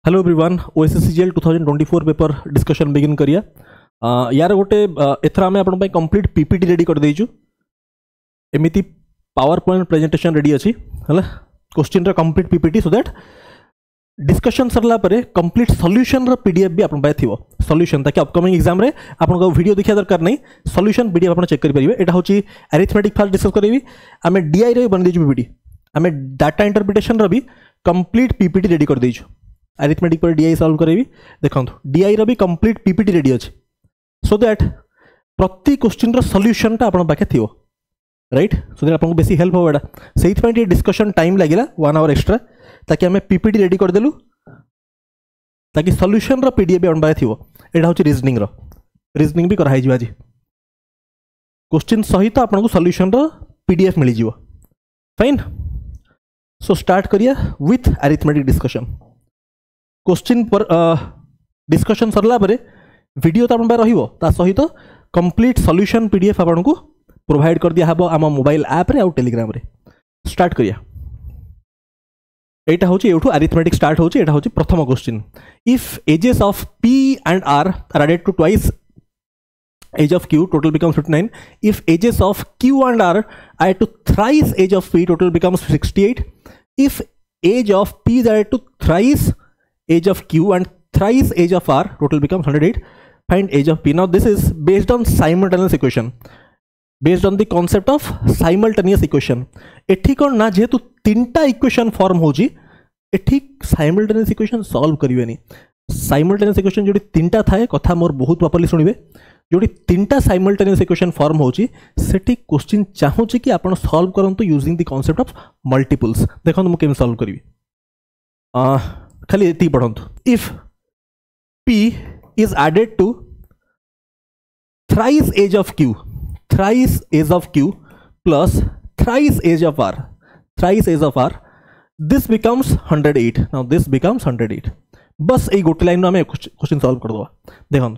Hello everyone OSSC CGL 2024 paper discussion begin करिया यार गोटे एथर आम आप कंप्लीट पीपीटी रेडी कर देइछु एमिति पावर पॉइंट प्रेजेंटेशन रेडी अच्छी है क्वेश्चन रा complete PPT so that discussion सरला परे कंप्लीट सॉल्यूशन रा पीडीएफ भी आपन पाए थिवो सॉल्यूशन ताकि अपकमिंग एग्जाम रे आपन को वीडियो देखिया दरकार नहीं सॉल्यूशन पीडीएफ आपन चेक करि परिबे एटा होची अरिथमेटिक फास्ट डिस्कस करबी आमे डीआई रे बन देइछु पीपीटी आमे डाटा इंटरप्रिटेशन रा भी कंप्लीट पीपीटी रेडी कर देइछु अरिथमेटिक पर डीआई सॉल्व करेबी देखो डीआई रो भी कंप्लीट पीपीटी रेडी अच्छे सो दैट प्रति क्वेश्चन रो सॉल्यूशन टा आपन पाखे थिवो राइट सो दैट आपन बेसी हेल्प होबा सेहि पॉइंट ये डिस्कशन टाइम लागिला 1 आवर एक्स्ट्रा ताकि हमें पीपीटी रेडी कर देलु ताकि सॉल्यूशन रो पीडीएफ भी आपन पाखे थिवो एटा होची रीजनिंग भी कराई जिवा जी क्वेश्चन सहित आपन को सॉल्यूशन रो पीडीएफ मिली जिवो फाइन सो स्टार्ट करिया विथ अरिथमेटिक डिस्कशन क्वेश्चन पर डिस्कशन सरला परे वीडियो तो अपन रहिबो ता सहित कंप्लीट सॉल्यूशन पीडीएफ आपन को प्रोवाइड कर दिया हबो आम मोबाइल ऐप रे और टेलीग्राम रे स्टार्ट करिया एटा होची एठू अरिथमेटिक स्टार्ट होची एटा होची प्रथम question if ages of p and r are added to twice age of q total becomes 59 if ages of q and r are added to thrice age of p total becomes 68 if age of p is added to thrice age of q and thrice age of r total becomes 108 find age of p now this is based on simultaneous equation based on the concept of simultaneous equation एठी कोन ना जेतु तीनटा equation form होजी एठी simultaneous equation solve करिवेनी simultaneous equation जोडी तीनटा थाए कथा मोर बहुत प्रॉपर्ली सुनिबे जोडी तीनटा simultaneous equation फॉर्म होजी सेठी क्वेश्चन चाहूची कि आपण सॉल्व करंतु using the concept of multiples देखो मु केम सॉल्व करिवि खाली एती पढंतु if p is added to thrice age of q plus thrice age of r this becomes 108 now this becomes 108 बस ए गोटे लाइन में क्वेश्चन सॉल्व कर दवा देखो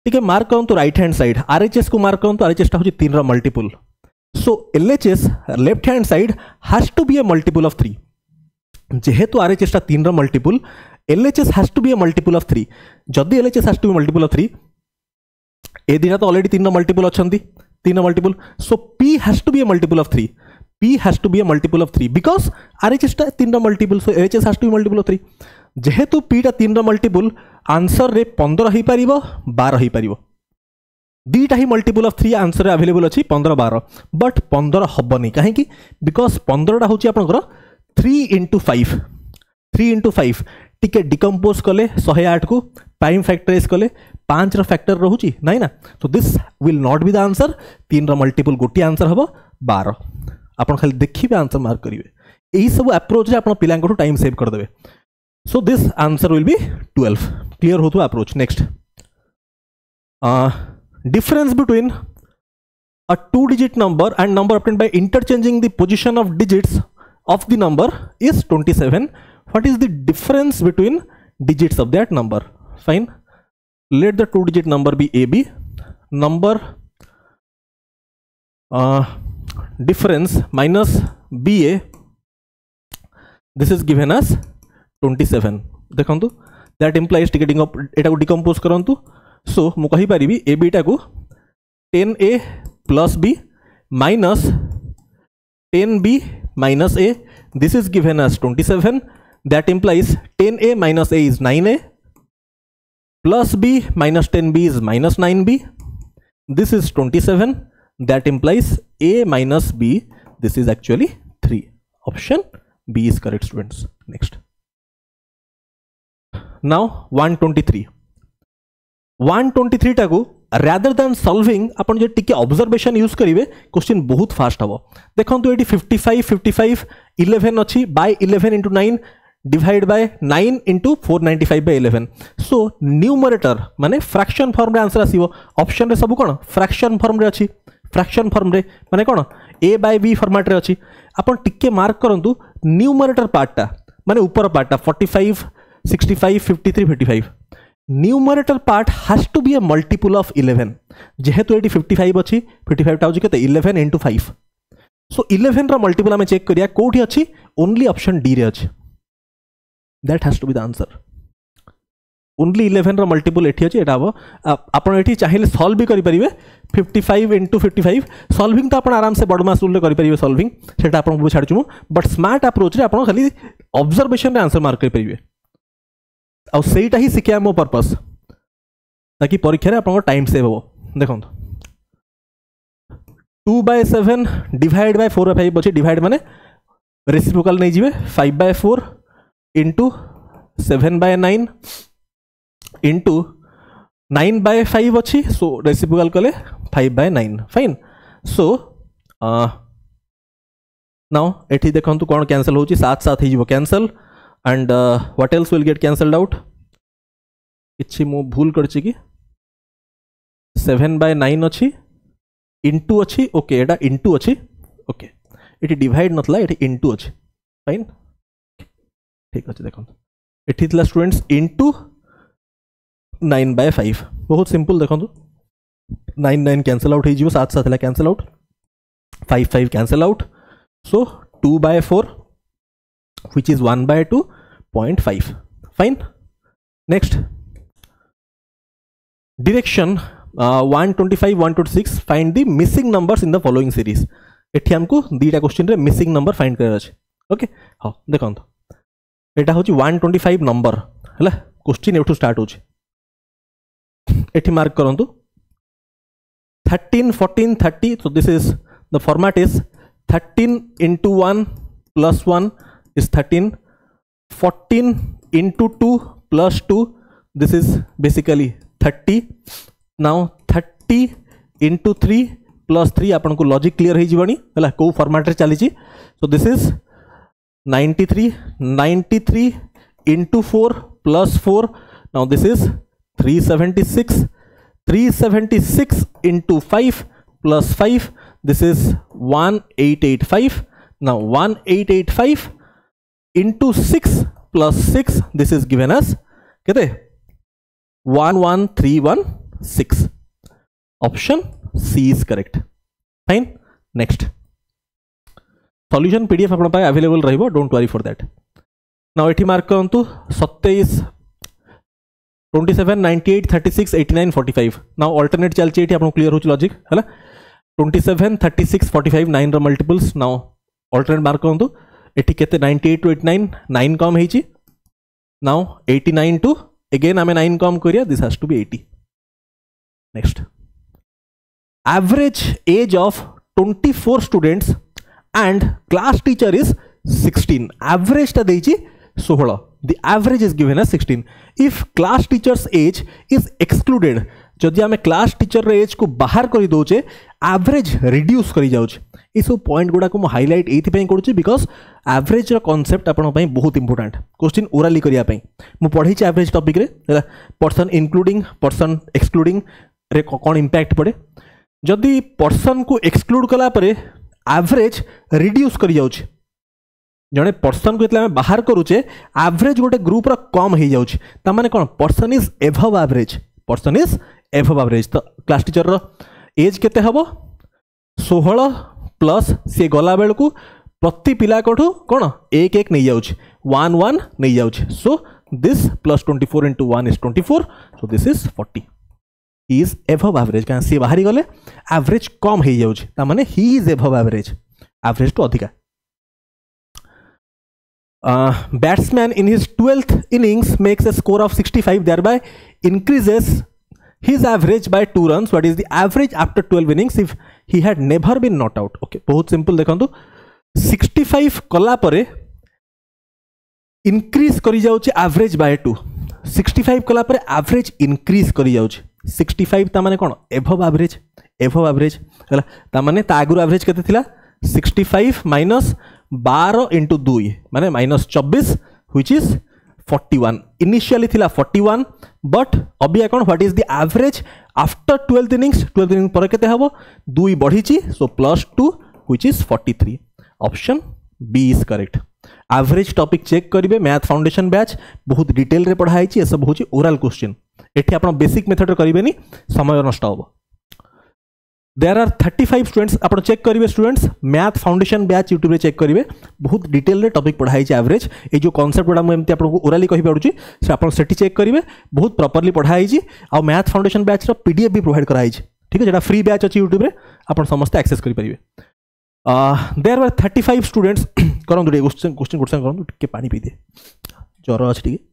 ठीक है मार्क करंतु राइट हैंड साइड आरएचएस को मार्क करंतु आरएचएस टा होची 3 रा multiple so LHS left hand side has to be a multiple of 3 जेहेतु आरएचएस टा 3 रा multiple LHS has to be a multiple of 3 जदी LHS has to be multiple of 3 ए दिना तो ऑलरेडी 3 रा मल्टीपल अछंती 3 रा multiple so p has to be a multiple of 3 p has to be a multiple of 3 because RHS टा 3 रा multiple so LHS has to be multiple of 3 जेहेतु p टा 3 रा मल्टीपल आंसर रे 15 ही परिबो 12 ही परिबो दीटा ही multiple of 3 answer available अछि 15 12 but 15 हबनी काहे कि because 15 टा होची आपनकर 3 into 5 टिके डिकम्पोज कले 108 को प्राइम फैक्टराइज कले 5 रा फैक्टर रहूची नाही ना तो this will not be the answer 3 रा मल्टीपल गोटी आंसर हबो 12 आपन खाली देखिबे आंसर मार्क करिवे एही सब अप्रोच रे आपन पिलां को टाइम सेव कर देबे so this answer will be 12 clear होतो approach next difference between a 2-digit number and number obtained by interchanging the position of digits of the number is 27 what is the difference between digits of that number fine let the 2-digit number be ab number difference minus ba this is given as 27 देखंतु that implies ticketing of एटा को decompose करंतु सो मु कहि परिबी ए beta को 10a plus b minus 10b minus a this is given as 27 that implies 10a minus a is 9a plus b minus 10b is minus 9b this is 27 that implies a minus b this is actually 3 option b is correct students next now 123 टाकू rather than solving अपन जो टिके observation use करिवे question बहुत fast हबो देखंतु एटी 55 11 अछि by 11 into 9 divide by 9 into 495 by 11 so numerator माने फ्रैक्शन फॉर्म रे आंसर आसीबो ऑप्शन रे सब कोन फ्रैक्शन फॉर्म रे अछि फ्रैक्शन फॉर्म रे माने कोन a by b फॉर्मेट रे अछि अपन टिके मार्क करंतु न्यूमरेटर पार्टटा माने ऊपर पार्टटा 45 65 53 55 numerator part has to be a multiple of 11 जेहेतु एटी 55 अछि 55 टा होची केते 11 into 5 सो 11 रा मल्टीपल हमें चेक करिया कोठी अछि ओनली ऑप्शन डी रे अछि that has to be the answer only 11 multiple एठी अछि एटा हो आपण एठी चाहिए सॉल्व भी करि परिबे 55 into 55 सॉल्विंग तो आपण आराम से बडमास रूल करि परिबे सॉल्विंग सेटा आपण को छाडछु बट स्मार्ट अप्रोच रे आपण खाली ऑब्जर्वेशन रे आंसर मार्क करि परिबे आ सेटा ही सिखिया मो पर्पस ताकि परीक्षा रे आपण टाइम सेव हो देखो 2/7 डिवाइड बाय 4/5 अछि डिवाइड माने रेसिप्रोकल नहीं जीवे 5/4 into 7/9 into 9/5 अच्छी सो रेसिप्रोकल कले 5/9 फाइन सो नाउ एठी देखंतु कोन कैंसिल होची 7 ही जीवो cancel and what else will get cancelled out किछि मो भूल करछि कि 7/9 अच्छी इंटू अच्छी ओके एटा इंटू अच्छी ओके एठी डिवाइड नथला एठी इंटू अच्छी फाइन ठीक अच्छे देखो एठी थला स्टूडेंट्स इंटू 9/5 बहुत सिंपल देखो 9 कैंसल आउट हो 7 cancel out 5 cancel out so 2/4 which is 1/2.5 fine next direction 125 126 find the missing numbers in the following series एठी हमको दीटा क्वेश्चन रे मिसिंग नंबर फाइंड करर अछि ओके हां देखो एटा होची 125 नंबर हला क्वेश्चन एठू स्टार्ट होची एठी मार्क करंतु 13 14 30 so this is the format is 13 into 1 plus 1 is 13 14 into 2 plus 2 this is basically 30 now 30 into 3 plus 3 आपन को लॉजिक क्लियर हो जीवनी हला को फॉर्मेट रे चली छी so this is 93 into 4 plus 4 now this is 376 into 5 plus 5 this is 1885 now 1885 into 6 plus 6 this is given as kete 11316 option C is correct fine next solution pdf अपन पाए available रहिबो don't worry for that now एठी mark करंतु 27 27 98 36 89 45 now alternate चलची एठी आपन clear होची logic हला 27 36 45 9 रो multiples now alternate mark करंतु एठी केते 98 टू 89 9 कम हेची नाउ 89 टू अगेन हमें 9 कम करिया this has to be 80 next average age of 24 students and class teacher is 16 average ta deiji 16 the average is given as 16 if class teacher's age is excluded जदि आमे class teacher रे as को बाहर करी दोचे average reduce करी जाउछ ई सब point गुडा को highlight एथि पई करूची बिकॉज़ एवरेज रो कांसेप्ट आपन पई बहुत इंपोर्टेंट क्वेश्चन ओरली करिया पई मु पढै छी एवरेज टॉपिक रे पर्सन इंक्लूडिंग पर्सन एक्सक्लूडिंग रे कोन इंपैक्ट पड़े जदि पर्सन को एक्सक्लूड कला परे एवरेज रिड्यूस करी जाउछ जने पर्सन को इतला बाहर करूचे एवरेज गोटे ग्रुप रो कम हो जाउछ त माने कोन person is above average person is above average तो क्लास टीचर रो एज केते हबो 16 प्लस से गला बेल को प्रति पिला कोठू कोन 1 1 नै जाउछ 1 1 नै जाउछ so this plus 24 into 1 is 24 so this is 40 he is above average क्या से बाहरी गले एवरेज कम हो जाउछ ता माने he is above average average तो अधिका batsman in his 12th innings makes a score of 65 thereby increases his average by 2 runs what is the average after 12 innings if he had never been not out okay बहुत simple देखंतु 65 कला परे increase करी जाउछ average bye 2 65 कला परे average increase करी जाउछ 65 ता माने कोन एभव एवरेज हला ता माने ता आगु एवरेज केते थिला 65 माइनस 12 into 2 माने माइनस 24 which is 41 इनिशियली थिला 41 बट अभी कोन what is the average after 12th innings पर केते हबो 2 बढ़ी ची so +2 which is 43 option B is correct average topic check करिवे मैथ फाउंडेशन बैच बहुत डिटेल रे पढ़ाई ची ए सब होची ओरल क्वेश्चन एठी आपण बेसिक मेथड रे करिवेनी समय नष्ट होबो देयर आर 35 स्टूडेंट्स आप चेक करेंगे students math foundation batch YouTube रे चेक करेंगे बहुत डिटेल रे टॉपिक पढ़ाई एवरेज ये जो कॉन्सेप्ट गुड़ा मुझे आपको ओराली कहि पारुची से आप चेक करेंगे बहुत प्रॉपर्ली पढ़ाई आ मैथ फाउंडेशन बैच पीडीएफ भी प्रोवाइड कराई ठीक है जेटा फ्री बैच अच्छी यूट्यूब रे आप समस्त एक्सेस करेंगे देयर आर 35 स्टूडेंट्स करंतु क्वेश्चन करंतु टिके पानी पी दे ज्वर अछि टिके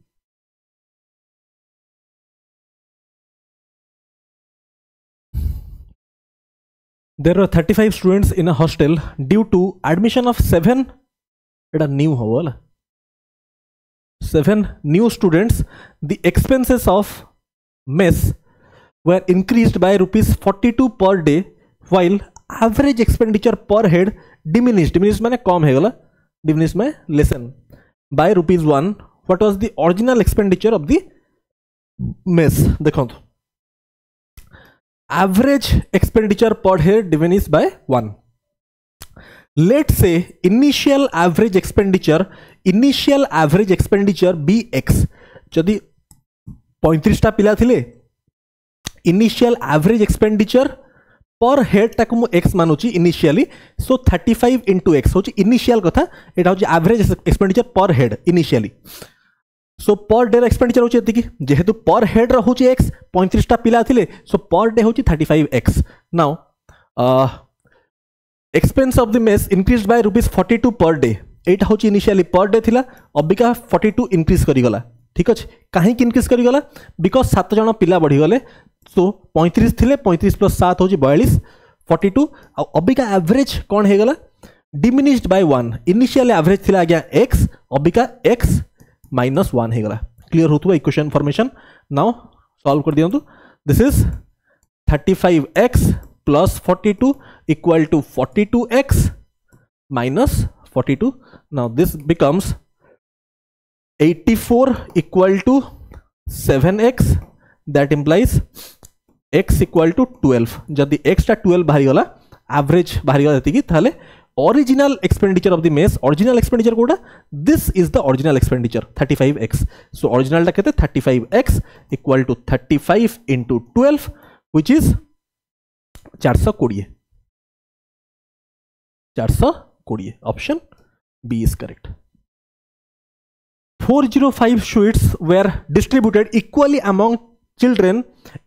There are 35 students in a hostel due to admission of 7 new students. The expenses of mess were increased by rupees 42 per day while average expenditure per head diminished माने कम है गला diminished में lessen by rupees 1. What was the original expenditure of the mess? देखो तो average expenditure per head diminished by 1. Let's say initial average expenditure be x. जदि 35 टा पिला थिले initial average expenditure per head टाक मु x मानुची initially so 35 into x होची initial कथा एटा होची average expenditure per head initially. सो पर डे एक्सपेंडिचर होची एतिकी जेहेतु पर हेड रो होची x 35 टा पिला थिले सो पर डे होची 35x. Now expense of the mess increased by rupees 42 per day एटा होची इनिशियली पर डे थिला अबिका 42 इंक्रीज करी गला ठीक अछि काहे कि इंक्रीज करी गला बिकॉज़ 7 जण पिला बढ़ी गले सो 35 थिले 35 + 7 होची 42 42 अबिका एवरेज कोन हे गला डिमिनिश्ड बाय 1 इनिशियली एवरेज थिला आज्ञा x अबिका x -1 है गला क्लियर होतु इक्वेशन फॉर्मेशन. नाउ सॉल्व कर दियंतु this is 35x + 42 equal to 42x - 42. Now this becomes 84 equal to 7x that implies x equal to 12. जदि x टा 12 बाहरी गला एवरेज बाहरी गला एतिकी थाले original expenditure of the mess original expenditure Kota this is the original expenditure 35x. so original टा केते 35x equal to 35 into 12 which is 420 option B is correct. 405 sweets were distributed equally among children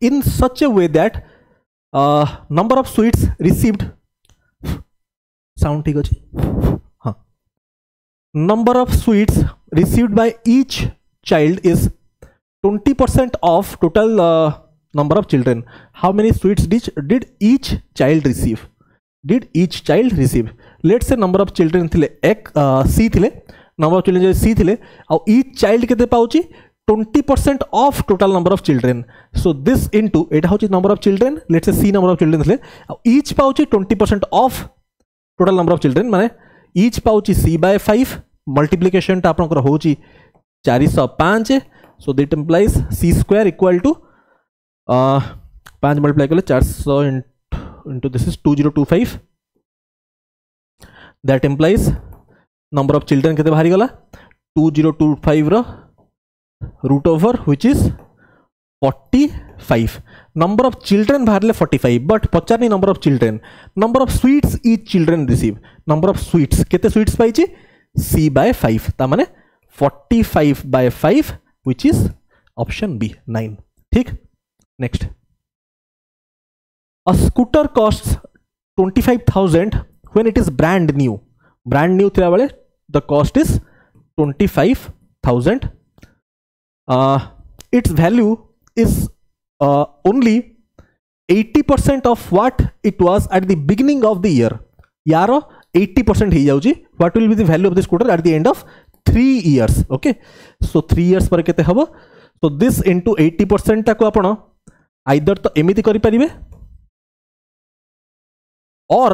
in such a way that number of sweets received sound ठीक अच्छे हाँ number of sweets received by each child is 20% of total number of children. How many sweets did each child receive let's say number of children थिले एक सी थिले number of children सी थिले और each child केते पाउची 20% of total number of children. So this into एटा होची number of children let's say C number of children थिले और each पाउची 20% of total number of children माने ईच पाउची c/5 मल्टीप्लिकेशन टा आपनकर होची 405. So that implies c² equal to 5 multiply करले 400 into this is 2025. That implies number of children केते बाहरी गला 2025 रो root over which is 45. Number of children बाहरले 45 बट पचारनी number of children number of sweets each children receive number of sweets केते sweets पाइछि c/5 ता माने 45/5 व्हिच इज ऑप्शन बी 9 ठीक. Next a scooter costs 25,000 when it is brand new थिला बेले the cost is 25,000. It's value is only 80% of what it was at the beginning of the year. यारो 80% ही जाउची. What will be the value of the scooter at the end of 3 years? Okay, so 3 years पर केते हबो. So this into 80% टा को आपण either तो एमिति करि परिबे or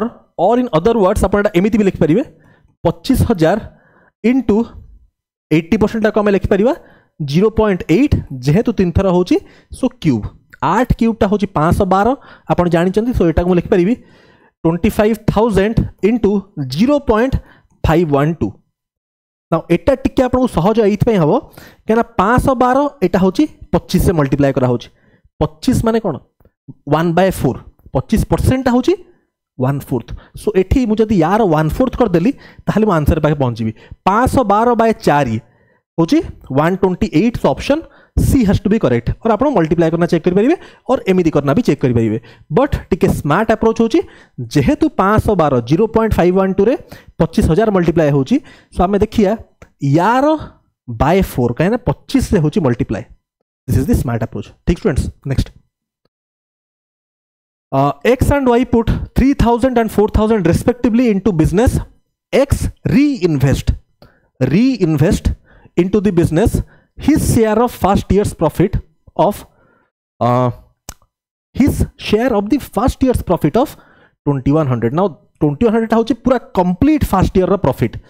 in other words आपण एमिति भी लिखि परिबे 25,000 into 80% टा को हम लिखि परिबा 0.8 जेहेतु 3 थरा होची सो क्यूब 8 क्यूब टा होची 512 आपण जानि चंती सो एटा को लिखि परिबी 25,000 into 0.512. नाउ एटा टिके आपण सहज एइथ पय हबो केना 512 एटा होची 25 से मल्टीप्लाई करा होची 25 माने कोन 1/4 25% हूँ 1/4। सो एठी मुझे यार 1/4 करदेली ताहले मो आंसर पाखे पहुँची 512/4 हूँ 128। So option C has to be correct. और आप मल्टीप्लाई करना चेक करेंगे और एमती करना भी चेक करेंगे। बट टिके स्मार्ट अप्रोच हो जेहेतु 512 0.512 रे 25,000 मल्टीप्लाई हो। सो आम देखिए यार बाय 4 कहीं 25 से होची multiply. This is the smart approach. ठीक students, next X and Y put 3,000 and 4,000 respectively into business. X reinvest into the business his share of first year's profit of his share of the first year's profit of 2,100. Now 2,100 होची पूरा complete first year profit.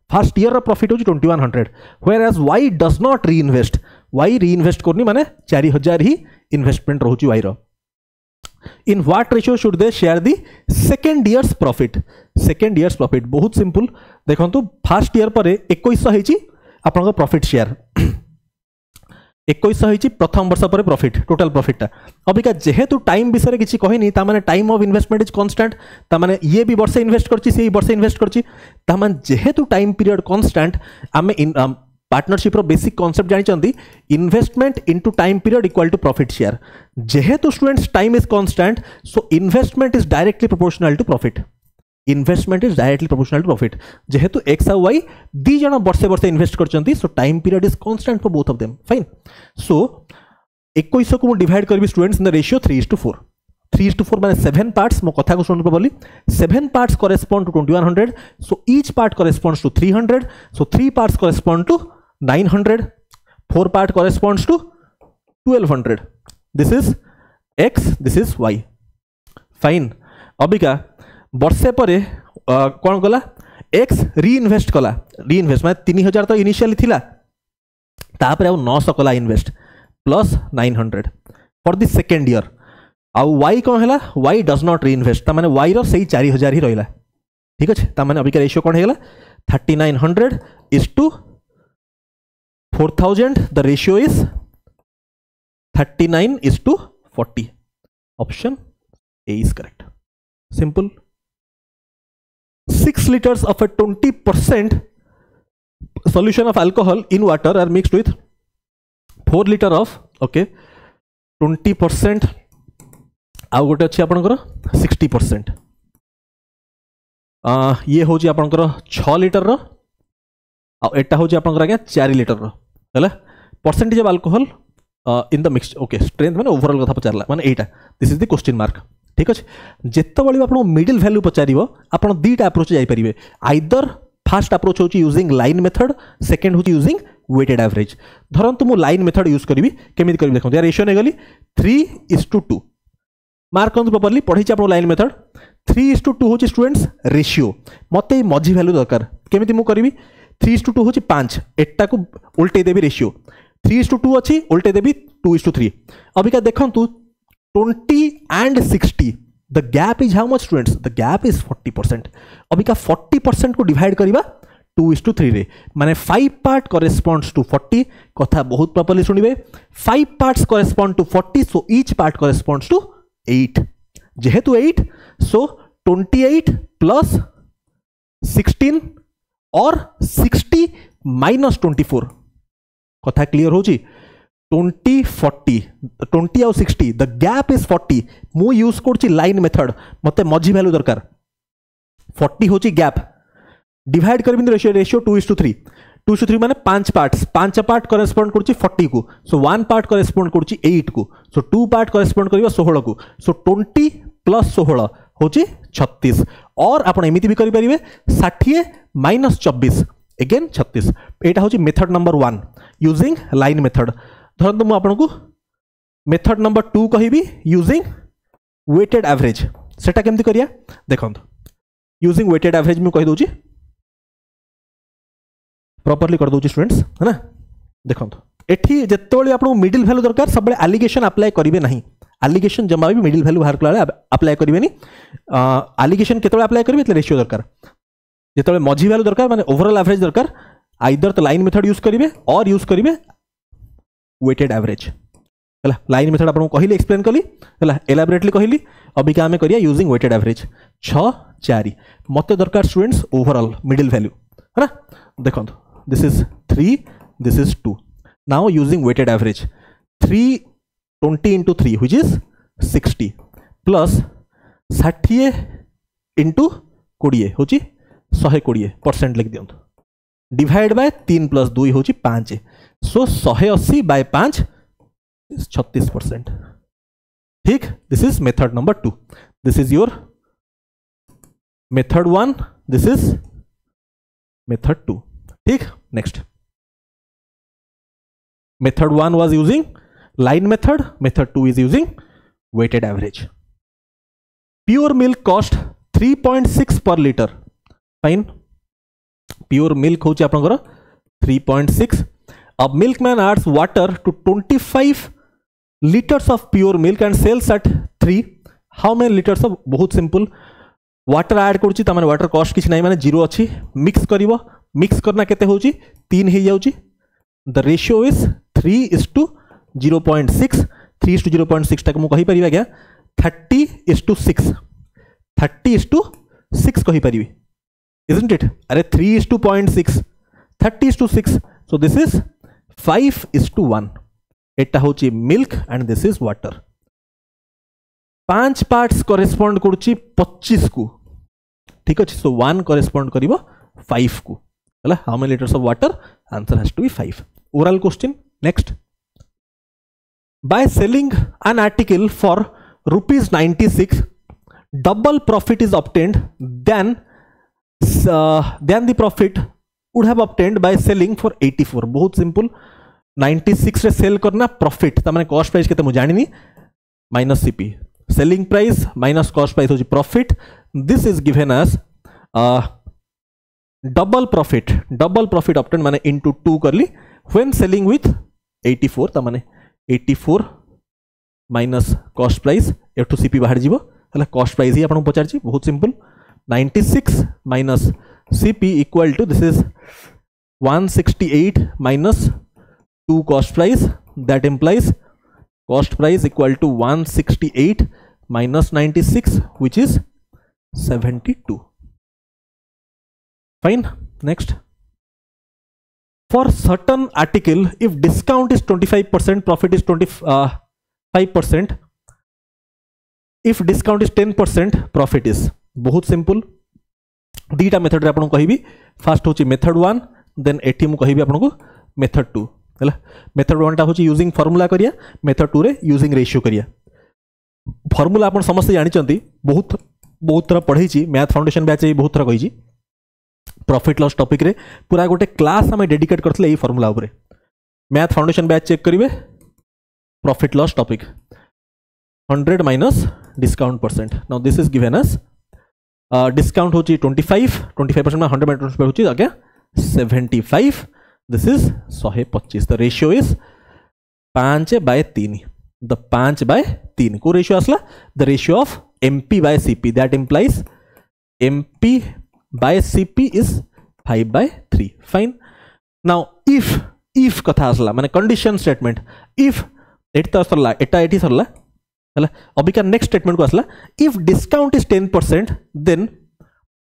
First year profit होची 2,100, whereas Y does not reinvest. Y reinvest करनी माने 4,000 ही investment रहुची Y row. In what ratio should they share the second year's profit? Second year's profit बहुत simple देखो तो first year पर 2100 होची आपन profit share 2100 होची प्रथम वर्ष पर प्रॉफिट टोटल प्रॉफिट अबिका जेहेतु टाइम विषय किसी कहनी ता माने time of investment is constant ता माने ये भी वर्ष इन्वेस्ट करची से वर्ष इन्वेस्ट करची ता माने जेहेतु टाइम पीरियड कांस्टेंट आमे पार्टनरशिप रो बेसिक कांसेप्ट जानि चंदी investment into time period equal to profit share. जेहेतु students time is constant so investment is directly proportional to profit. Investment is directly proportional to profit. जेहेतु X और Y दी जण वर्षे वर्षे इन्वेस्ट करचंती so time period is constant for both of them. Fine. So 2100 को divide करबी students in the ratio 3:4। 3:4 माने 7 पार्ट्स। मो कथा को सुन बोली 7 parts correspond to 2,100। So each part corresponds to 300। So 3 parts correspond to 900। 4 part corresponds to 1,200। This is X, this is Y. Fine. अबिका वर्षे पर कौन कला एक्स रीइन्वेस्ट कला। रीइन्वेस्ट माने 3,000 तो इनिशियली थिला तापर आ 900 कला invest plus 900 for the second year. आउ वाई कौन है वाई डज नॉट रीइन्वेस्ट ता माने वाई रो सही 4,000 ही रहिला। ठीक अच्छे ता माने अबिका रेशियो कौन हेगला 3,900 is to 4,000। The ratio is 39:40। Option A is correct. Simple. 6 liters of a 20% solution of alcohol in water are mixed with 4 liters of 20% आउ गोटे अच्छे आपनकर 60%। ये होची आपनकर 6 लीटर रो आ एटा होची आपनकर आगे 4 लीटर रो हैला percentage of alcohol in the mix. Okay strength माने ओवरऑल कथा पचारला माने एटा this is the question mark. ठीक अच्छे जिते बड़ी आप मिडिल वैल्यू पचार आप दुईटा अप्रोच जापर। आइदर फास्ट अप्रोच हो यूजिंग लाइन मेथड, सेकेंड हो यूजिंग वेटेड एवरेज। धरतु मु लाइन मेथड यूज करी केमी करी देखो यार रेशियो नहीं 3:2 मार्क करते प्रॉपर्ली पढ़ी आप लाइन मेथड 3:2 हूँ स्टूडेंट्स रेशियो मत मझी वैल्यू दरकार केमी मुझे करी 3:2 हूँ 5 एटा को उल्टे देवी रेशियो 3:2 अच्छी उल्टे देवी 2:3। अबिका देखु 20 and 60 the gap is how much students? The gap is 40%। Abika 40% को डिवाइड करिबा 2:3 रे माने 5 पार्ट करेस्पोंड्स टू 40। कथा बहुत प्रॉपर्ली सुनिबे 5 parts correspond to 40 so each part corresponds to 8। जेहेतु 8 सो 28 प्लस 16 और 60 माइनस 24। कथा क्लियर होची 20 40 20 और 60 द गैप इज 40। मु यूज करछि लाइन मेथड मते मझी वैल्यू दरकार 40 होची गैप डिवाइड करबिन रेशियो 2:3। 2:3 माने 5 पार्ट करेस्पोंड करछि 40 को सो 1 पार्ट करेस्पोंड करछि 8 को सो 2 पार्ट करेस्पोंड करिबा 16 को सो 20 प्लस 16 होची 36। और आपण एमिति भी करि परिबे 60 माइनस 24 अगेन 36। एटा होची method number 1 using line method. धरतु मु आपको मेथड नंबर 2 कहिबी यूजिंग वेटेड एवरेज। सेटा केमती करिया देखो यूजिंग वेटेड एवरेज मु कहि दोची प्रॉपर्ली कर दोची स्टूडेंट्स है ना। देखो एठी जेतेबेले आपको मिडिल वैल्यू दरकार सब बेले एलिगेशन अप्लाई करिवे नहीं। एलिगेशन जमा भी मिडिल वैल्यू बाहर कला अप्लाई करिवे नहीं। एलिगेशन केतेबेले अप्लाई करिवे એટલે रेशियो दरकार जेतेबेले मझी वैल्यू दरकार माने ओवरऑल एवरेज दरकार आइदर तो लाइन मेथड यूज करिवे और यूज करिवे वेटेड एवरेज। है लाइन मेथड आपको कहली एक्सप्लेन कली है एलाबोरेटली कहली अबिका आम करिया यूजिंग वेटेड एवरेज 6 4 मत दरकार स्टूडेंट्स ओवरऑल मिडिल वैल्यू है ना देखो this is 3 this is 2 now using weighted average 320 into 3 which is 60 plus 60 into 20 होची 120% लिख दियंतु डिवाइड बाय 3 + 2 होची 5 सो 180 by 5 is 36%. ठीक this is method number 2 this is your method 1 this is method 2 ठीक next method 1 was using line method method 2 is using weighted average pure milk cost 3.6 per liter fine pure milk होची आपनकर 3.6 अब milkman adds water to 25 liters of pure milk and sells at 3 how many liters of बहुत simple water add करूची त माने water cost किछ नाही माने 0 अछि mix करिवो mix करना केते होची 3 हे जाउची the ratio is 3:0.6 3:0.6 तक मु कहि परिबा क्या 30:6 30:6 कहि परिबी isn't it अरे 3:0.6 30:6 so this is 5:1 एटा होची milk and this is water 5 parts correspond करूची 25 को ठीक अछि सो 1 करेस्पोंड करिवो 5 को हला how many litres of water answer has to be 5 oral question next by selling an article for ₹96 double profit is obtained than the profit would have obtained by selling for 84 बहुत simple 96 रे cell करना profit त माने cost price केते मु जानिनी minus CP selling price minus cost price होची profit this is given as double profit obtain माने इनटू 2 करली व्हेन सेलिंग विथ 84 त माने 84 माइनस कॉस्ट प्राइस एठू सीपी बाहर जीवो हला कॉस्ट प्राइस ही आपन पचार छी बहुत simple 96 minus CP equal to this is 168 minus 2 cost price that implies cost price equal to 168 minus 96 which is 72 fine next for certain article if discount is 25% profit is 25% if discount is 10% profit is बहुत simple दीटा method रे आपन कहिबी first होची method 1 then एठी मु कहिबी आपन को method 2 है method 1 टा होची यूजिंग फार्मूला करिया मेथड 2 रे यूजिंग रेशियो करिया फार्मूला आपन समस्त जानि चंती बहुत तरह पढ़ई छी मैथ फाउंडेशन बैच ए बहुत तरह कहि छी प्रॉफिट लॉस टॉपिक रे पूरा गोटे क्लास हमें डेडिकेट करथले ए फार्मूला ऊपर मैथ फाउंडेशन बैच चेक करिवे profit loss topic 100 minus discount percent now this is given as discount होची 25% में 100 माइनस होची आगे 75 this is 125 the ratio is 5/3 the 5/3 को ratio असला the ratio of MP by CP that implies MP by CP is 5/3 fine now if कथा असला माने condition statement if एटा सरला एटा एठी सरला हला अभी का नेक्स्ट स्टेटमेंट को असला if discount is 10% then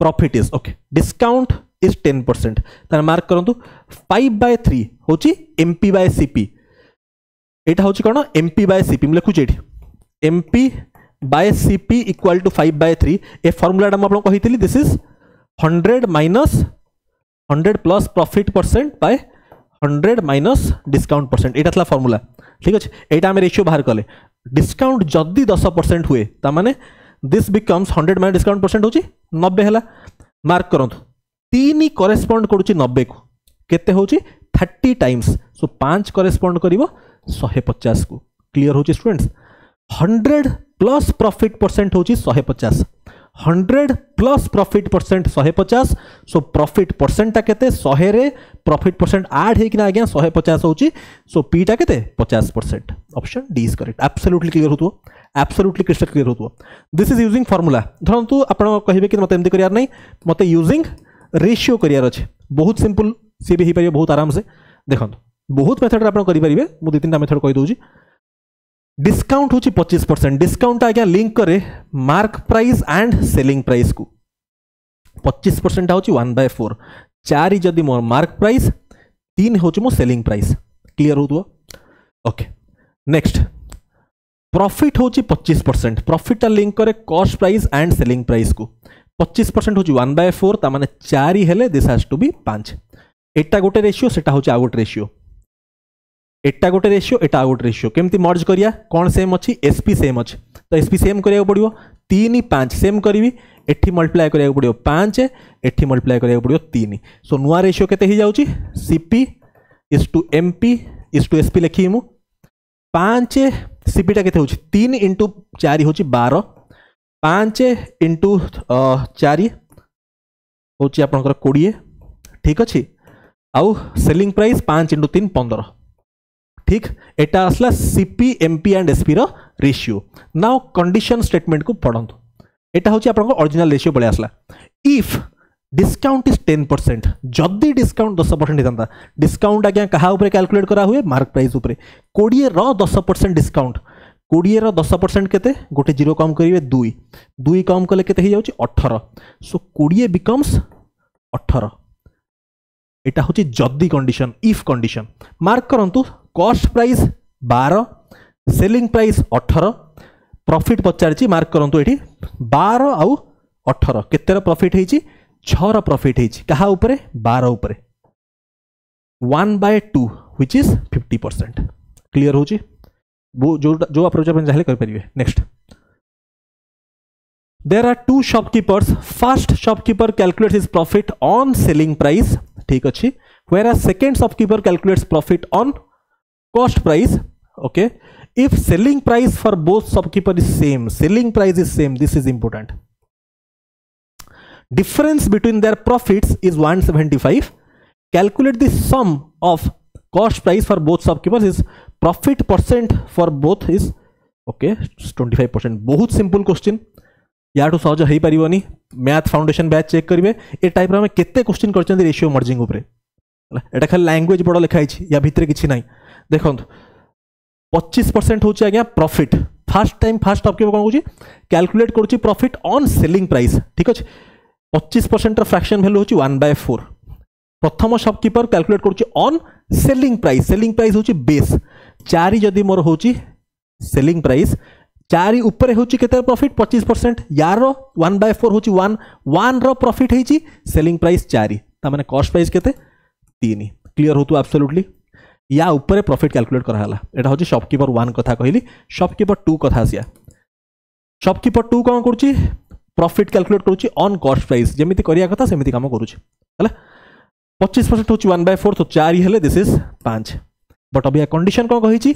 profit is okay discount is 10% तार मार्क करंतु 5/3 होची MP by CP एटा होची कोन MP by CP म लिखु जेठी MP by CP equal to 5/3 A formula डा म आपन कहितली this is 100 minus 100 plus profit percent by 100 minus discount percent एटा थला फार्मूला ठीक अछि एटा हम रेशियो बाहर कले डिस्काउंट जदी 10% हुए ता माने this becomes 100 minus discount percent होची 90 हला मार्क करंतु 3 करेस्पोंड करूची 90 को केते होची 30 टाइम्स सो 5 करेस्पोंड करिवो 150 को क्लियर होची स्टूडेंट्स 100 प्लस प्रॉफिट परसेंट होची 150 100 plus profit percent 150 so profit percent ता केते 100 रे प्रॉफिट परसेंट ऐड हे कि ना आज्ञा 150 होची सो पी ता केते 50% option D is correct absolutely clear होतो एब्सोल्युटली क्रिस्टल क्लियर होतो दिस इज यूजिंग फार्मूला धरंतु आपण कहिबे कि मते एमदी करियार नै मते यूजिंग रेशियो करियार अछि बहुत सिंपल सी भी ही परियो बहुत आराम से देखंतु बहुत मेथड रे आपण करि परिबे मु दु तीनटा मेथड कहि दोउची डिस्काउंट हूँ 25%। डिस्काउंट आज्ञा लिंक करे mark price and selling price को 25% हूँ 1/4 4 जदि मोर मार्क प्राइस 3 हूँ मो सेलिंग प्राइस क्लियर हो ओके। नेक्स्ट प्रॉफिट हूँ 25%। प्रॉफिट लिंक करे cost price and selling price को 25% हूँ 1/4 ता माने 4 हेले दिस हैज टू बी 5 एटा गोटे रेशियो सेटा हूँ आ गोटे रेशियो एटा गोटे रेशियो एटा गोटे रेशियो केमती मर्ज करिया कौन सेम अच्छी एसपी सेम अच्छी तो एसपी सेम करिया पड़ियो 3 5 सेम करी एठी मल्टीप्लाई करिया पड़ियो 5 एठी मल्टीप्लाई करिया पड़ियो 3 सो नुआ रेशियो केते ही जाउची CP is to MP is to SP लिखी मु 5 सीपी टा केते होची 3 इंटू 4 होची 12 5 इंटू 4 होची आपनकर 20 ठीक अच्छी आउ सेलिंग प्राइस 5 इंटू 3 15 ठीक एटा आसला सीपी एमपी एंड एसपी रो रेशियो। नाउ कंडीशन स्टेटमेंट को पढ़ंतु एटा होची आपन ओरिजिनल रेशियो बळे आसला इफ डिस्काउंट इज 10% जदी डिस्काउंट 10% हेतंता डिस्काउंट आज्ञा कहा ऊपर कैलकुलेट करा हुए मार्क प्राइस ऊपर 20 रो 10% डिस्काउंट 20 रो 10% केते गोटे जीरो कम करिवे 2 कम कले केते ही जाउची 18 सो 20 बिकम्स 18 एटा होची जदी कंडीशन इफ कंडीशन मार्क करंतु cost price 12 selling price 18 profit पचारची मार्क करंतु एठी 12 आउ 18 केतेर प्रॉफिट हेची 6 रा प्रॉफिट हेची कहा ऊपरे 12 ऊपरे 1/2 व्हिच इज 50% क्लियर होची वो जो अप्रोच अपन चाहे कर परिवे। Next there are two shopkeepers first shopkeeper calculates his profit on selling price ठीक अच्छी whereas second shopkeeper calculates profit on cost price okay if selling price for both shopkeeper is same selling price is same this is important difference between their profits is 175 calculate the sum of cost price for both shopkeepers is profit percent for both is okay 25% बहुत simple question याठू सहज हो पारिबनी math foundation batch check करेंगे ए type रे केते question करछन ratio merging ऊपर एटा खाली language बड़ लिखाई या भितर किछि नाही देखो 25% होची आज्ञा profit first time first shopkeeper कोन होची कैलकुलेट करूची प्रॉफिट ऑन सेलिंग प्राइस ठीक अछि 25% फ्रैक्शन वैल्यू होची 1/4 प्रथम शॉपकीपर कैलकुलेट करूची ऑन सेलिंग प्राइस होची बेस 4 जदी मोर होची सेलिंग प्राइस 4 ऊपर होची केते प्रॉफिट 25% यार 1/4 होची 1 रो प्रॉफिट हेची सेलिंग प्राइस 4 ता माने कॉस्ट प्राइस केते 3 क्लियर होतु एब्सोल्युटली या ऊपर प्रॉफिट कैलकुलेट करा हला एटा होची शॉपकीपर 1 कथा कहली शॉपकीपर 2 कथा आसिया शॉपकीपर 2 कोन करची प्रॉफिट कैलकुलेट करूची ऑन कॉस्ट प्राइस जेमिति करिया कथा सेमिति काम करूची हला 25% होची 1/4 तो 4 हेले दिस इज 5 बट अब या कंडीशन कोन कहिची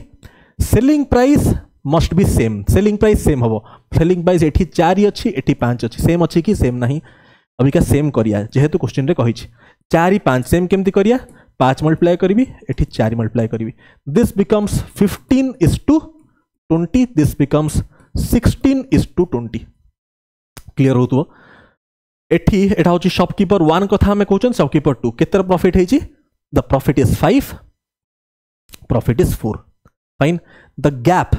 selling price must be same selling price same हबो सेलिंग प्राइस एठी 4 अछि एठी 5 अछि सेम अछि कि सेम नाही अभी का सेम करिया जेहेतु क्वेश्चन रे कहिछि 4 5 सेम केमति करिया 5 मल्टीप्लाई करिवि एठी 4 मल्टीप्लाई करिवि this becomes 15:20 this becomes 16:20 clear होतो एठी एटा होछि शॉपकीपर 1 कथा हमें कहउछन शॉपकीपर 2 केतर प्रॉफिट हेछि the profit is 5 profit is 4 fine the gap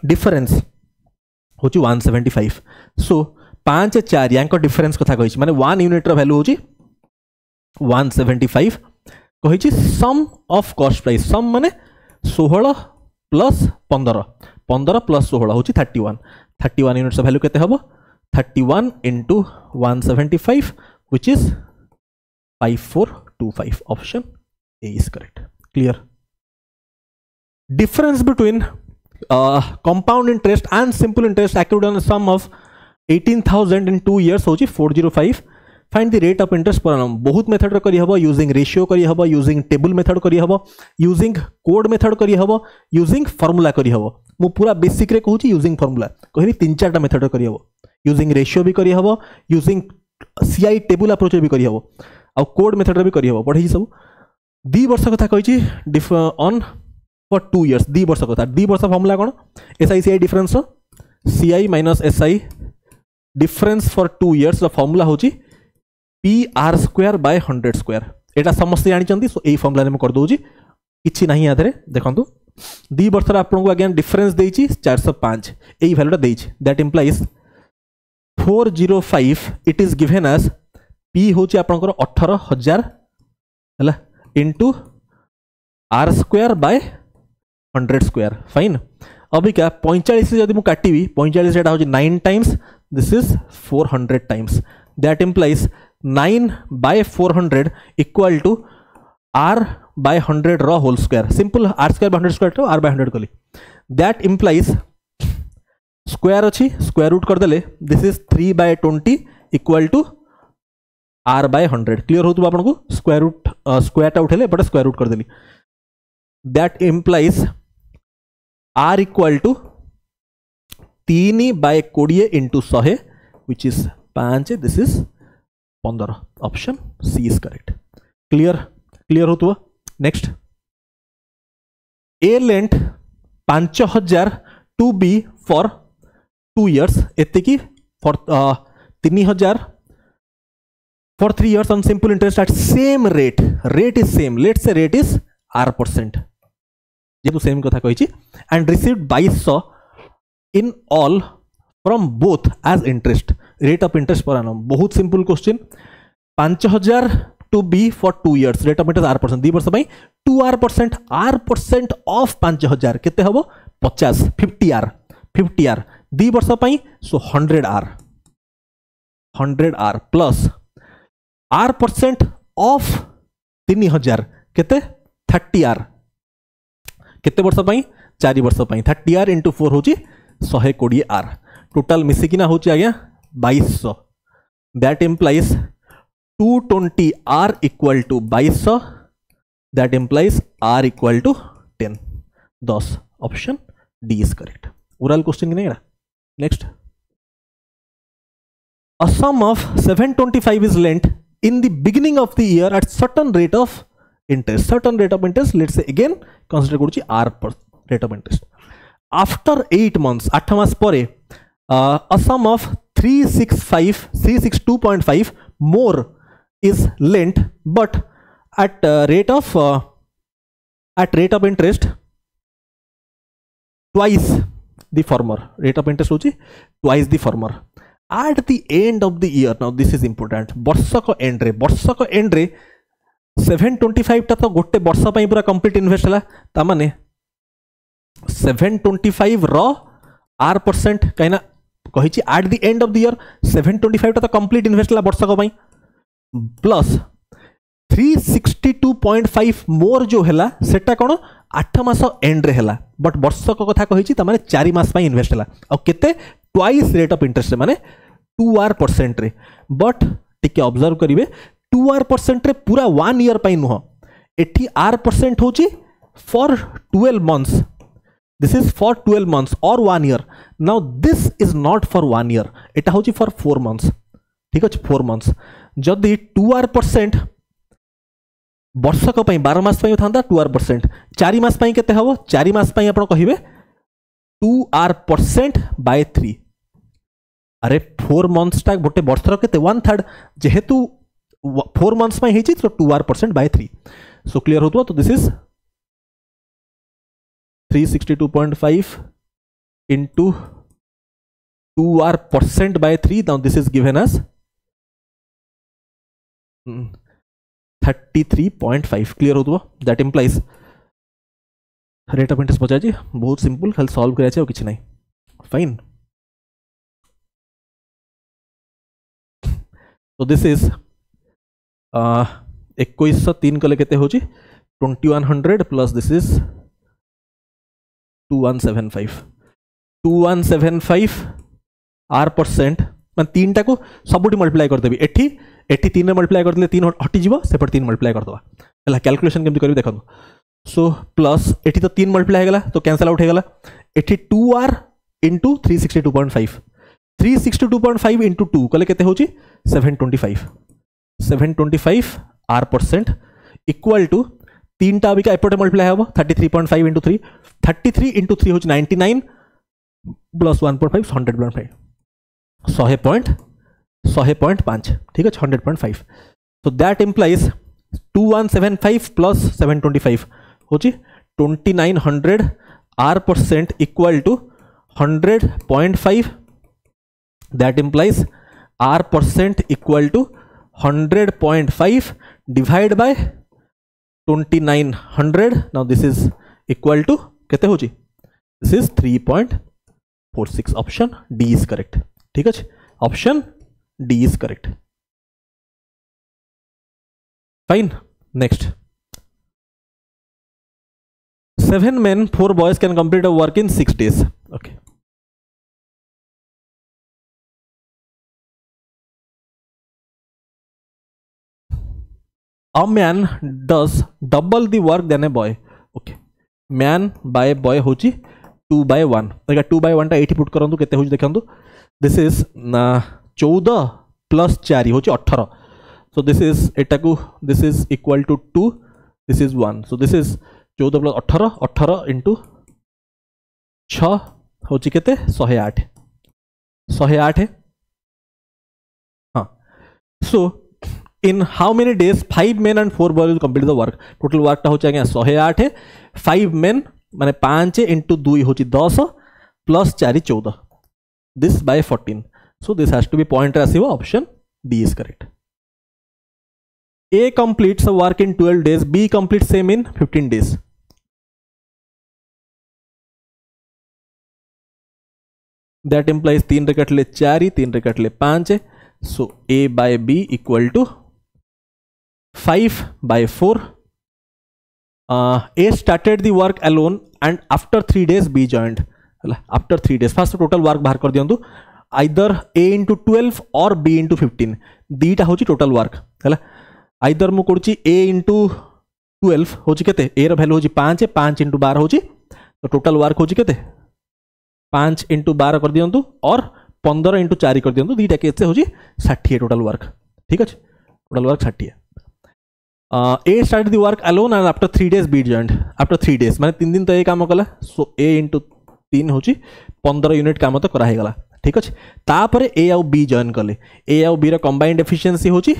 difference होची 175 सो 5 4 यांको डिफरेंस कथा कहिछि माने 1 यूनिट रो वैल्यू होची 175 कहिछि सम ऑफ कॉस्ट प्राइस सम माने 16 प्लस 15 15 प्लस 16 होची 31 यूनिट्स वैल्यू केते हबो 31 into 175 which is 5425 option A is correct clear difference between compound interest and simple interest accrued on a sum of 18,000 in 2 years होची 405 find the rate of interest per annum बहुत method रे करी हबो using ratio करी हबो using table method करी हबो using code method करी हबो यूजिंग फार्मूला करी हबो मु पूरा बेसिक रे कहूची यूजिंग फार्मूला कहली 3-4टा मेथड रे करी हबो यूजिंग रेशियो भी करी हबो यूजिंग सीआई टेबल अप्रोच भी करी हबो आ कोड मेथड रे भी करी हबो पढी सब 2 वर्ष कथा कहिची ऑन फॉर 2 years 2 वर्ष कथा 2 वर्ष फार्मूला कोन SI CI difference CI minus SI difference for 2 years the formula होची P R square by 100 square एटा समस्त जानि चंदी सो एई फार्मूला ने कर दोजी किछि नाही आधरे देखंतु 2 वर्ष आपको अगेन डिफरेंस देछि 405 एई वैल्यूटा देछि that implies 405 it is given as P होछि आपनकर 18000 हला into R square by 100 square fine अभी क्या 45 से जब मुझे काटिवी 45 एटा हो 9 times this is 400 times that implies 9 by 400 equal to R by 100 रो whole square simple R square by 100 square तो आर बाय 100 कली दैट इंप्लाइज स्क्वायर अच्छी स्क्वायर रूट कर देले this is 3 by 20 equal to R by 100 clear हो आपन को square root square उठेले बट स्क्वायर रूट कर देली that implies R equal to 3 by 20 into 100 which is 5 this is 15 option C is correct clear हो तो next a length 5000 to be for 2 years एते की for 3000 for 3 years on simple interest at same rate is same let's say rate is r% जेतु same कथा कहिछि and received 2200 in all from both as interest rate of interest per annum बहुत simple question 5000 to be for 2 years rate of interest r% 2 वर्ष पई 2r% of 5000 केते हबो 50 50r 2 वर्ष पई सो 100r प्लस r% of 3000 केते 30r केते वर्ष पई 4 वर्ष पई 30r into 4 होची 120r टोटल मिसी किना होची आज्ञा 2200 that implies 220r equal to 2200 that implies r equal to 10 option D is correct oral question नहीं next a sum of 725 is lent in the beginning of the year at certain rate of interest let's say again consider करूची r per rate of interest after 8 months 8 मास परे a sum of 362.5 more is lent but at rate of interest twice the former rate of interest होची twice the former at the end of the year now this is important वर्षक and रे 725 टा तो गोटे वर्ष पई पूरा complete invest हला ता माने 725 रो r% काइना कहिछि at the end of the year 725 टा तो कंप्लीट इन्वेस्ट हला वर्षक पई प्लस 362.5 मोर जो हला सेटा कोन 8 मास एंड रे हला बट वर्षक कथा कहिछि त माने 4 मास पई इन्वेस्ट हला आ केते ट्वाइस रेट ऑफ इंटरेस्ट माने 2r% रे बट टिके ऑब्जर्व करिवे 2r% रे पूरा 1 ईयर पई नुह एठी r% होची for 12 months this is for 12 months और 1 year now this is not for 1 year एटा होची फॉर 4 मंथ्स ठीक अछि 4 मंथ्स जदी 2r% वर्षक पई 12 मास पई थांदा 2r% 4 मास पई केते हबो 4 मास पई आपण कहिबे 2r% by 3 अरे 4 मंथ्स टा गोटे वर्षर केते 1/3 जेहेतु 4 मंथ्स में हेची तो 2r% by 3 सो क्लियर होतो तो this is 362.5 into 2r% by 3 now this is given as 33.5 clear होतो that implies rate of interest बचा जी बहुत सिंपल खाली सॉल्व करिया छै और किछ नहीं फाइन तो दिस इज 2103 कले केते होची 2100 प्लस दिस इज 2175 r% मान 3 टा को सबुटी मल्टीप्लाई कर देबी एठी 3 रे मल्टीप्लाई कर देले 3 हटि जीवो सेपट 3 मल्टीप्लाई कर दवा हला कैलकुलेशन केमति करबी देखो सो प्लस एठी तो 3 मल्टीप्लाई हेगला तो कैंसिल आउट हेगला एठी 2r into 362.5 362.5 into 2 कले केते होची 725 r% इक्वल टू 3 टा अबिका एपटे मल्टीप्लाई हबो 33.5 into 3 33 into 3 होची 99 प्लस 1.5 100.5 100.5 ठीक है 100.5 so that implies 2175 plus 725 होची 2900 r% equal to 100.5. That implies r% equal to 100.5 divided by 2900. Now this is equal to केते होची? This is 3.46. Option D is correct. ठीक है, option D is correct. Fine. Next. 7 men, 4 boys can complete a work in 6 days. Okay. A man does double the work than a boy. Okay. Man by boy होची 2/1. देखा 2/1 टा एठी put करंतु केते होची देखंतु. This is 14 plus 4 होची 18. So this is etaku, this is equal to 2, this is 1. So this is 14 plus 18, 18 into 6 होची केते 108. 108 है. हाँ. So in how many days 5 men and 4 boys will complete the work? Total work टा होची आगे 108 है. 5 men माने 5 into 2 होची 10 plus 4 14. This by 14. So this has to be point ratio. Option D is correct. A completes a work in 12 days. B completes same in 15 days. That implies 3 रे कटले 4, 3 रे कटले 5. So A by B equal to 5/4. A started the work alone and after 3 days B joined. After 3 days. First total work बाहर कर दियंतु. Either A into 12 or B into 15. दीटा होची total work. है either मु करूची A इंटू 12 होची केते A row value होची 5 5 into 12 होची तो टोटल वर्क होची केते 5 इंटू 12 कर दियंतु और 15 इंटू 4 कर दियंतु दीटा केते होची 60 टोटल वर्क ठीक अछि total work 60 A started the work alone and after 3 days B joined after 3 days माने 3 दिन तो ए काम कला सो A इंटू 3 होची 15 यूनिट काम तो करा हे गला ठीक अछि तापरे A आउ B जॉइन कले A आउ B रो कंबाइंड एफिशिएंसी होची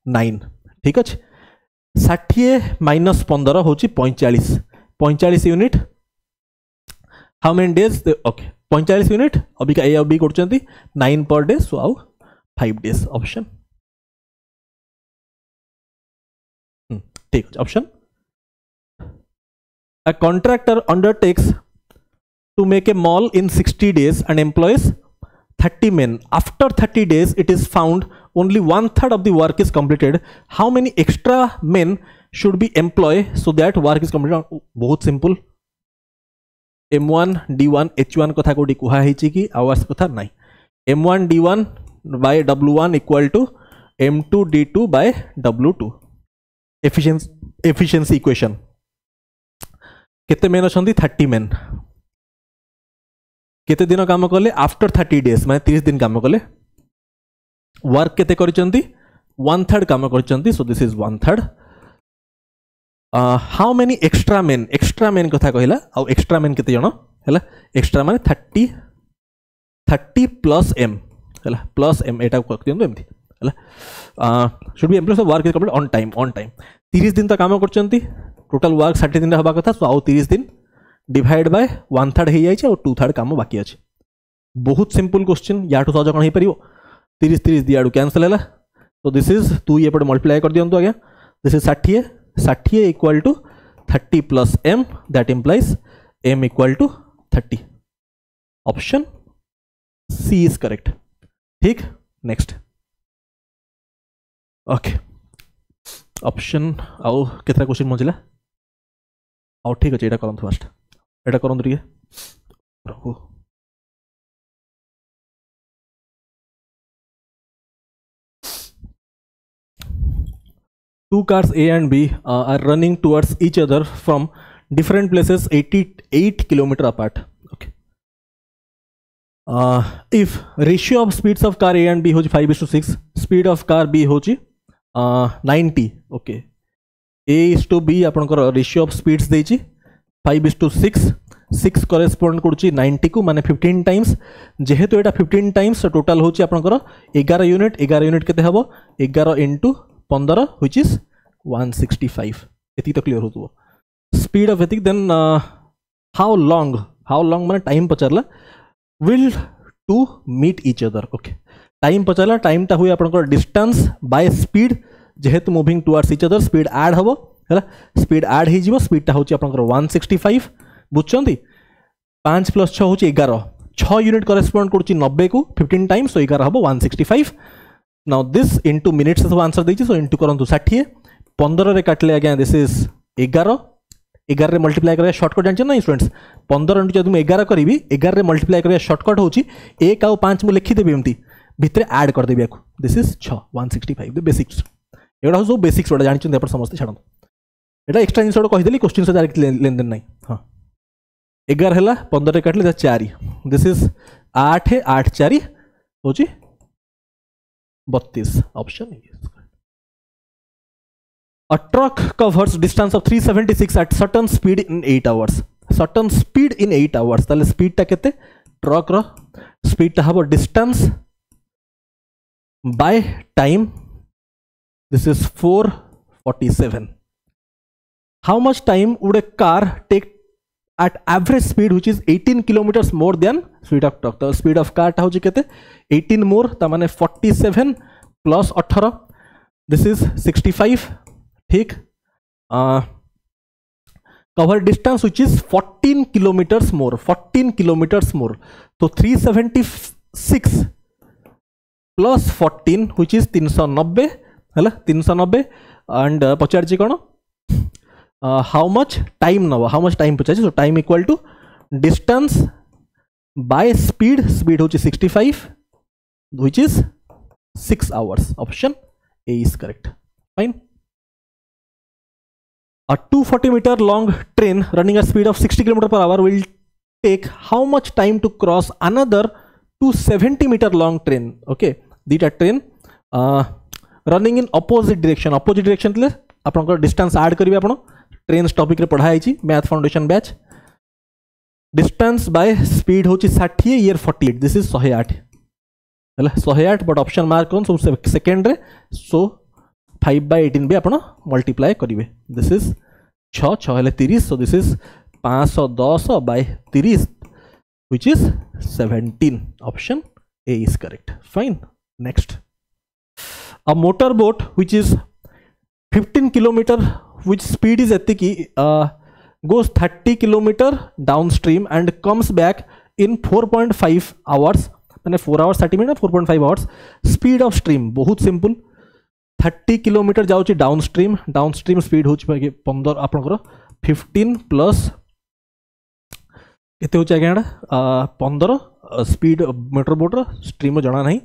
9 ठीक अच्छे 60 माइनस 15 होची 45 unit how many days okay 45 unit अभी का ए और बी करछंती 9 पर डे सो आउ 5 डेज ऑप्शन ठीक है option a contractor undertakes to make a mall in 60 days and employs 30 men. After 30 days, it is found only 1/3 of the work is completed. How many extra men should be employed so that work is completed? बहुत simple. M1 D1 H1 कथा कोडी कुहा हेची कि आवास कथा नाही. M1 D1 by W1 equal to M2 D2 by W2. Efficiency equation. केते men अछंती 30 men. केते दिन काम कले आफ्टर 30 डेज माने 30 दिन काम कले वर्क केते करिसंती 1/3 काम करिसंती so this is 1/3 how many extra men कथा कहला आ एक्स्ट्रा मेन केते जण हैला एक्स्ट्रा माने 30 प्लस m हैला प्लस m एटा कर दियंतु एमथि हैला should be employees work is complete on time 30 दिन त काम करचंती टोटल वर्क 60 दिन हबा कथा सो आ 30 दिन डिवाइड बाय 1/3 हो जाए और 2/3 काम बाकी अच्छे बहुत सिंपल क्वेश्चन या सहज कौन हो 30 दियाड़ू कैंसल है तो दिस इज 2 ये पटे मल्टीप्लाई कर दियंतु आज्ञा this is 60 equal to 30 plus m that implies m equal to 30 option C is correct ठीक नेक्स्ट ओके ऑप्शन आउ केतरा क्वेश्चन मजिला आउ ठीक अच्छे एटा करंतु फास्ट एटा करंतु टिके प्रभु two cars A and B are running towards each other from different places 88 km apart okay if ratio of speeds of car A and B होची 5:6 speed of car B होची 90 okay A is to B आपनकर ratio of speeds देछि 5:6 6 करेस्पोंड करछि 90 को माने 15 times जेहेतु एटा 15 times total होछि आपनकर 11 यूनिट केते हबो 11 * 15 व्हिच इज 165 एति तो क्लियर होतबो स्पीड ऑफ एतिक देन हाउ लॉन्ग माने टाइम पचारला will to meet each other okay time पचारला टाइम टा हुए आपनकर डिस्टेंस बाय स्पीड जेहेतु moving towards each other speed add हबो हैला स्पीड ऐड हे जीवो स्पीड टा होची आपनकर 165 बुझचंती 5 + 6 होची 11 6 यूनिट करेस्पोंड करूची 90 को 15 टाइम्स सो 11 हबो 165 नाउ दिस इनटू मिनिट्स सब आंसर देची सो इनटू करंतु 60 15 रे काटले अगेन दिस इज 11 11 रे मल्टीप्लाई करिया शॉर्टकट जानछ ना स्टूडेंट्स 15 इनटू जदि मैं 11 करिवि 11 रे मल्टीप्लाई करिया शॉर्टकट होची 1 और 5 मु लिखि देबी एमती भितरे ऐड कर देबी याकू दिस इज 6 165 द बेसिक्स एडा सब बेसिक्स ओडा जानछ अपन समस्त छाडो एटा एक्स्ट्रा जिनस कहि देली क्वेश्चन से डायरेक्ट लेन देन नहीं हां 11 हैला 15 रे काटले 4 दिस इज 8 8 4 होची 32 option A A truck covers distance of 376 at certain speed in 8 hours. Certain speed in 8 hours. ताले speed टा केते truck रो speed टा हबो distance by time. This is 447. How much time would a car take at average speed which is 18 kilometers more than speed of truck? The speed of car टा होची केते 18 more ता माने 47 plus 18. This is 65. ठीक cover distance which is 14 kilometers more 14 kilometers more तो 376 plus 14 which is 390 है 390 and पचार कौन हाउ मच टाइम नब हाउ मच टाइम पचार so time equal to distance by speed speed हूँ 65 which is 6 hours option A is correct fine A 240 meter long train running at speed of 60 km per hour will take how much time to cross another 270 meter long train? Okay, dita train running in opposite direction. Opposite direction ले आपन distance add करिवे आपन trains topic रे पढ़ाई छी math foundation batch. Distance by speed होची 60 year 48. This is 108. हला 108 but option mark कौन so second रे so 5/18 भी अपना मल्टीप्लाई करिवे दिस इज 6 6 हेले 30 so this is 510/30 which is 17 option A is correct fine next a motor boat which is 15 kilometer which speed is एतिकी goes 30 kilometer downstream and comes back in 4.5 hours माने 4 hours 30 minute 4.5 hours speed of stream बहुत simple 30 kilometer जाउची downstream speed होची 15 आपनकर 15 plus केते होची आगे 15 speed motor boat stream जना नहीं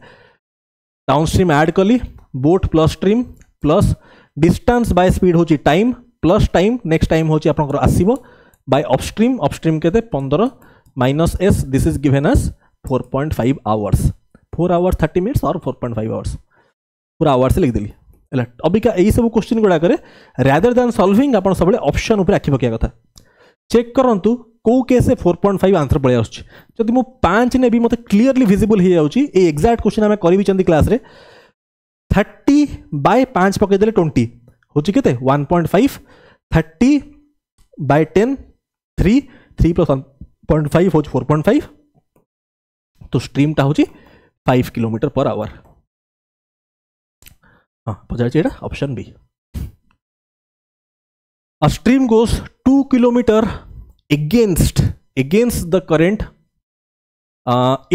डाउनस्ट्रीम ऐड कली boat plus stream plus distance by speed होची time plus time next time होची आपनकर आसीबो बाय अपस्ट्रीम केते 15 minus S this is given as 4.5 hours 4 hours 30 minutes और 4.5 आवर्स पूरा आवर से लिख देली अबिका यही सब क्वेश्चन गुड़ा करे रादर दैन सॉल्विंग आप सब ऑप्शन ऊपर आखि पकया कथा चेक करंतु को केस 4.5 आंसर पड़े आछी जदि मो 5 ने भी मते क्लियरली विजिबल हे जाउची ए एग्जैक्ट क्वेश्चन हमें करि चंदी क्लास रे 30/5 पके देले 20 होची केते 1.5 30/10 3 3 + 1.5 होची 4.5 तो स्ट्रीम टा होची 5 किलोमीटर पर आवर पचार option B A stream goes 2 kilometer against the current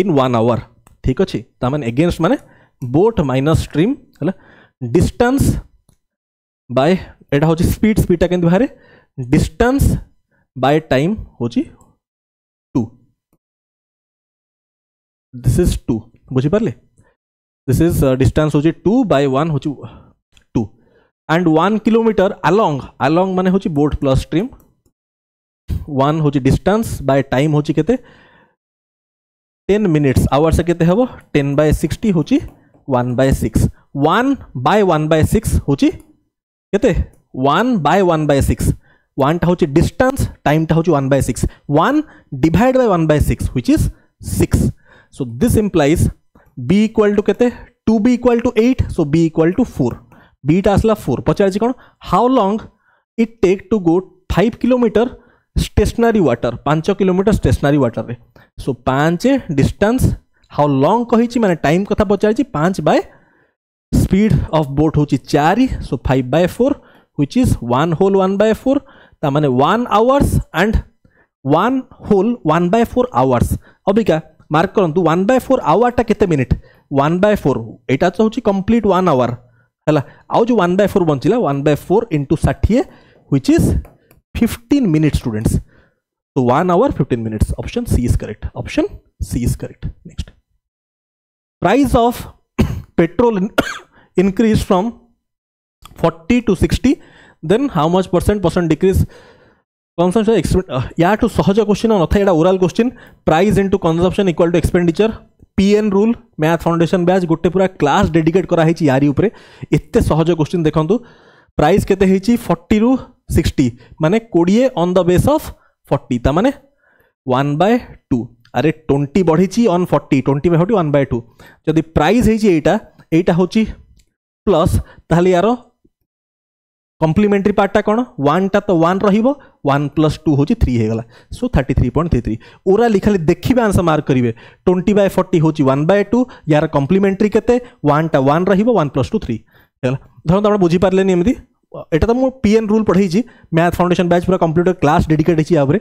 in 1 hour ठीक अच्छे तामान against माने बोट माइनस स्ट्रीम है डिस्टेंस बाय एटा होची स्पीड टा केंति बाहरे डिस्टेंस बाय टाइम होची 2 दिस इज 2 बुझी पारले this is distance होची 2 by 1 होची 2 and 1 kilometer along माने होची बोट प्लस स्ट्रीम 1 होची डिस्टेंस बाय टाइम होची केते 10 मिनिट्स आवर से केते हबो 10/60 होची 1/6 1 by 1/6 होची केते 1 by 1/6 1 टा होची डिस्टेंस टाइम टा होची 1/6 1 divide by 1/6 which is 6 so this implies b equal to केते 2b equal to 8 so b equal to 4 b टा असला 4 पचार जी कोन how long it take to go 5 kilometer stationary water 5 kilometer stationary water रे so 5 distance how long कही माने time कथा पचारि 5 बाय स्पीड ऑफ बोट होची 4 सो 5/4 व्हिच इज 1 होल 1/4 ता माने 1 आवर्स एंड 1 होल 1/4 आवर्स अबिका मार्क करंतु 1/4 आवर टा केते मिनिट 1/4 एटा तो होची कंप्लीट 1 आवर हला आउ जो 1/4 बंचिला 1/4 into 60 which is 15 minutes students so 1 hour 15 minutes option C is correct option C is correct next price of petrol increased from 40 to 60 then how much percent decrease consumption या टू सहज question नथा एटा oral question price into consumption equal to expenditure PN rule math foundation batch गोटे पूरा class dedicate करा है यारी ऊपर एते सहज क्वेश्चन देखंतु प्राइस केते हेची 40 रु 60 माने 20 ऑन द बेस ऑफ 40 ता माने 1/2 अरे 20 बढ़ी ऑन 40 20/40 1/2 जदि प्राइस हेची एटा होची प्लस ताहले यारो कॉम्प्लीमेंटरी पार्टा कौन 1 टा तो 1 रहिबो 1 + 2 होची 3 हे गला सो 33.33 ओरा लिखाले देखिबे आंसर मार्क करिवे 20/40 होची 1/2 यार कॉम्प्लीमेंटरी केते 1 टा 1 रहिबो 1 + 2 3 हेला धरन आपण बुझी पारलेनी एमदी एटा तो मो पीएन रूल पढ़ाई छी मैथ फाउंडेशन बैच पूरा कंप्लीट क्लास डेडिकेट हेची याबरे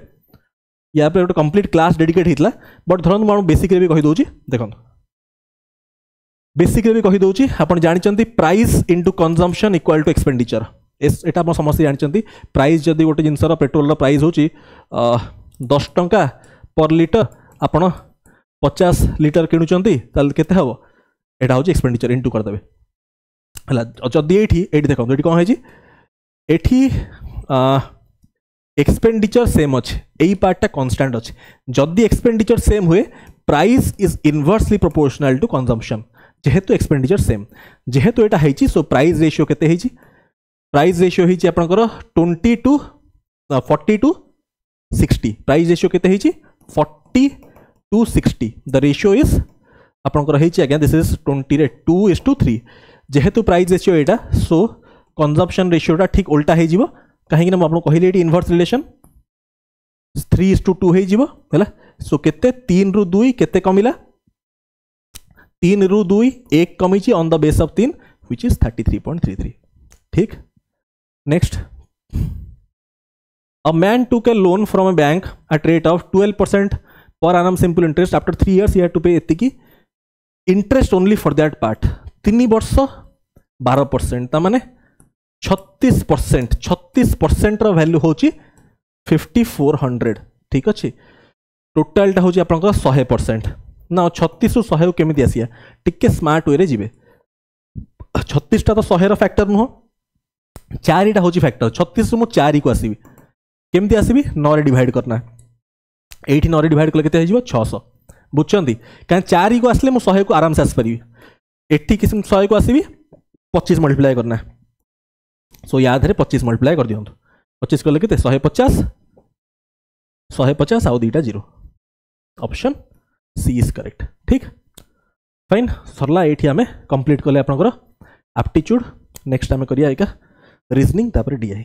या पे गोटे कंप्लीट क्लास डेडिकेट हितला बट धरन मो बेसिक रे भी कहि दोची देखन बेसिक रे भी कहि दोची आपण जानिचंती price into consumption equal to expenditure एटा आप समस्त जानते प्राइस जदि गोटे जिनसर पेट्रोल प्राइस होची 10 टंका पर लिटर आपण 50 लिटर किणुचंती ताल केते हबो एटा होची एक्सपेंडिचर इनटू कर देबे हला जदि एठी देखो एठी कोन हेची एठी एक्सपेंडिचर सेम अछि एई पार्टटा कांस्टेंट अछि जदि एक्सपेंडिचर सेम हुए price is inversely proportional to consumption जेहेतु एक्सपेंडिचर सेम जेहेतु एटा हेची सो प्राइस रेशियो केते हेची प्राइस रेशियो होइछि आपनकर 20 टू 40 टू 60 प्राइस रेशियो केते होइछि 40 टू 60 द रेशियो इज आपनकर होइछि अगेन दिस इज 20 रे 2:3 जेहेतु प्राइस रेशियो एटा सो कंजम्पशन रेशियोटा ठीक उल्टा हे जिवो काहे कि हम आपन कहिले एटी इनवर्स रिलेशन 3:2 हे जिवो हैला सो केते 3 रु 2 केते कमिला 3 रु 2 1 कमिछि on the base of 3 which is 33.33 ठीक Next, a man took a loan from a bank at rate of 12% per annum simple interest. After 3 years, he had to pay etiki interest only for that part. 3 वर्ष 12%. ता माने 36% रो value होची 5400 ठीक अछि total टा होची आपनका 100% ना 36 रु 100 केमिति आसिया टिके स्मार्ट वे रे जिवे 36 टा तो 100 रो फैक्टर नुह 4 टा होची फैक्टर 36 मु 4 को आसीबी केमती आसीबी 9 रे डिवाइड करना एठी 9 रे डिवाइड कले केते हे जिवो 600 बुझचंती का 4 को आसले मु 100 को आराम से आस परिबी एठी किसम 100 को आसीबी 25 मल्टीप्लाई करना सो याद रे 25 मल्टीप्लाई कर दियंतु 25 कले केते 150 आउ दीटा 0 ऑप्शन सी इज करेक्ट ठीक फाइन सरला एठी हमें कंप्लीट कले आपनकर एप्टीट्यूड नेक्स्ट हमें करिया एका रीजनिंग तापर डीआई